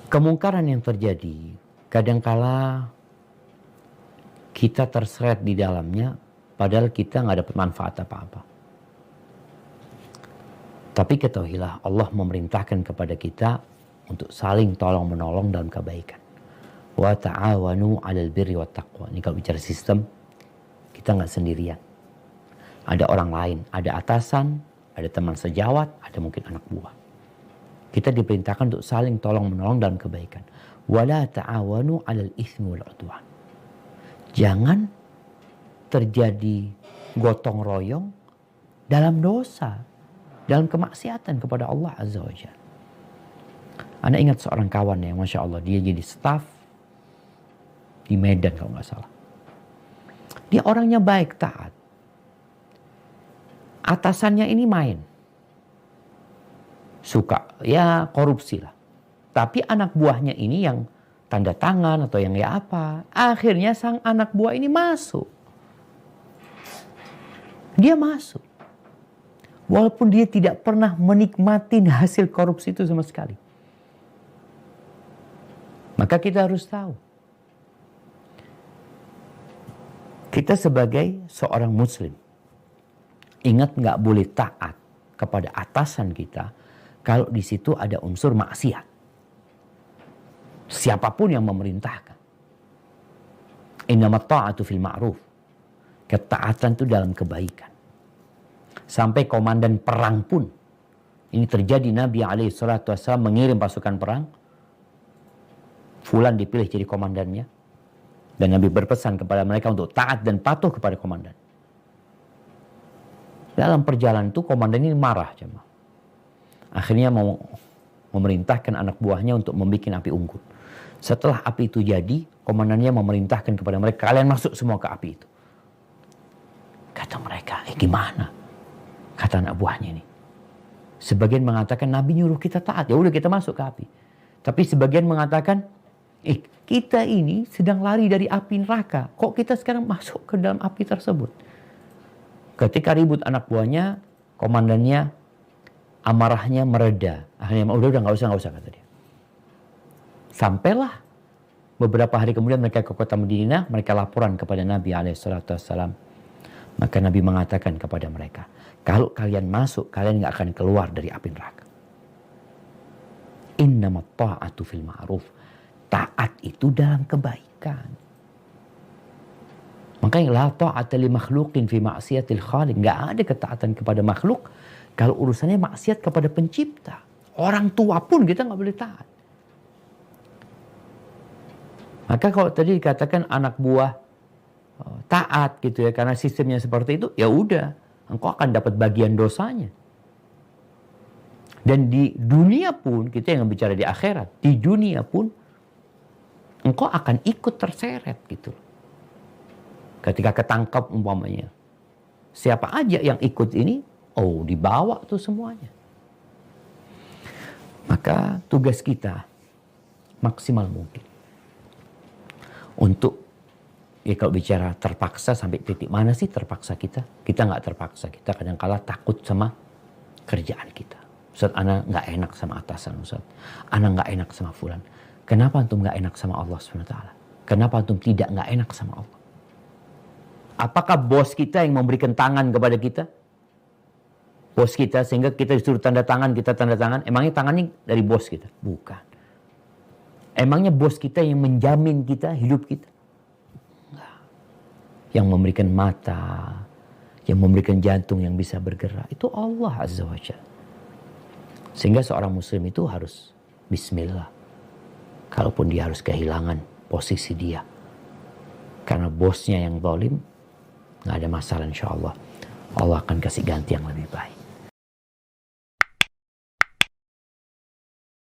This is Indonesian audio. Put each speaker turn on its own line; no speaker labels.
Kemungkaran yang terjadi, kadangkala kita terseret di dalamnya, padahal kita nggak dapat manfaat apa-apa. Tapi ketahuilah Allah memerintahkan kepada kita untuk saling tolong menolong dalam kebaikan. Wa ta'awanu 'alal birri wat taqwa. Ini kalau bicara sistem, kita nggak sendirian. Ada orang lain, ada atasan, ada teman sejawat, ada mungkin anak buah. Kita diperintahkan untuk saling tolong menolong dalam kebaikan. Wa la ta'awanu 'alal itsmi wal 'udwan. Jangan terjadi gotong royong dalam dosa, dalam kemaksiatan kepada Allah Azza wa Jalla. Anda ingat seorang kawan yang Masya Allah, dia jadi staf di Medan kalau nggak salah. Dia orangnya baik, taat. Atasannya ini main. Suka, ya korupsi lah. Tapi anak buahnya ini yang tanda tangan atau yang ya apa. Akhirnya sang anak buah ini masuk. Dia masuk. Walaupun dia tidak pernah menikmati hasil korupsi itu sama sekali. Maka kita harus tahu. Kita sebagai seorang muslim, ingat nggak boleh taat kepada atasan kita kalau di situ ada unsur maksiat. Siapapun yang memerintahkan. Innamat ta'atu fil ma'ruf. Ketaatan itu dalam kebaikan. Sampai komandan perang pun. Ini terjadi, Nabi SAW mengirim pasukan perang. Fulan dipilih jadi komandannya. Dan Nabi berpesan kepada mereka untuk taat dan patuh kepada komandan. Dalam perjalanan itu komandan ini marah. Akhirnya mau memerintahkan anak buahnya untuk membuat api unggun. Setelah api itu jadi, komandannya memerintahkan kepada mereka, kalian masuk semua ke api itu. Kata mereka, gimana? Kata anak buahnya ini. Sebagian mengatakan Nabi nyuruh kita taat, ya udah kita masuk ke api. Tapi sebagian mengatakan, kita ini sedang lari dari api neraka. Kok kita sekarang masuk ke dalam api tersebut? Ketika ribut anak buahnya, komandannya amarahnya mereda. Akhirnya udah nggak usah kata dia. Sampailah beberapa hari kemudian mereka ke kota Madinah, mereka laporan kepada Nabi SAW. Maka Nabi mengatakan kepada mereka, kalau kalian masuk, kalian nggak akan keluar dari api neraka. Innamat ta'atu fil ma'ruf. Taat itu dalam kebaikan. Makanya la ta'ata li makhluqin fi ma'siyatil khaliq. Nggak ada ketaatan kepada makhluk kalau urusannya maksiat kepada pencipta. Orang tua pun kita nggak boleh taat. Maka kalau tadi dikatakan anak buah taat gitu ya, karena sistemnya seperti itu, ya udah, engkau akan dapat bagian dosanya. Dan di dunia pun, kita yang bicara di akhirat, di dunia pun engkau akan ikut terseret gitu. Ketika ketangkap umpamanya, siapa aja yang ikut ini, dibawa tuh semuanya. Maka tugas kita maksimal mungkin untuk, ya kalau bicara terpaksa sampai titik mana sih terpaksa kita? Kita nggak terpaksa, kita kadang-kala takut sama kerjaan kita. Ustaz, ana nggak enak sama atasan Ustaz. Ana nggak enak sama fulan. Kenapa antum nggak enak sama Allah SWT? Kenapa antum tidak nggak enak sama Allah? Apakah bos kita yang memberikan tangan kepada kita? Bos kita sehingga kita disuruh tanda tangan, kita tanda tangan. Emangnya tangannya dari bos kita? Bukan. Emangnya bos kita yang menjamin kita, hidup kita? Enggak. Yang memberikan mata, yang memberikan jantung yang bisa bergerak, itu Allah Azza wa Jalla. Sehingga seorang muslim itu harus bismillah. Kalaupun dia harus kehilangan posisi dia. Karena bosnya yang zalim, nggak ada masalah insya Allah. Allah akan kasih ganti yang lebih baik.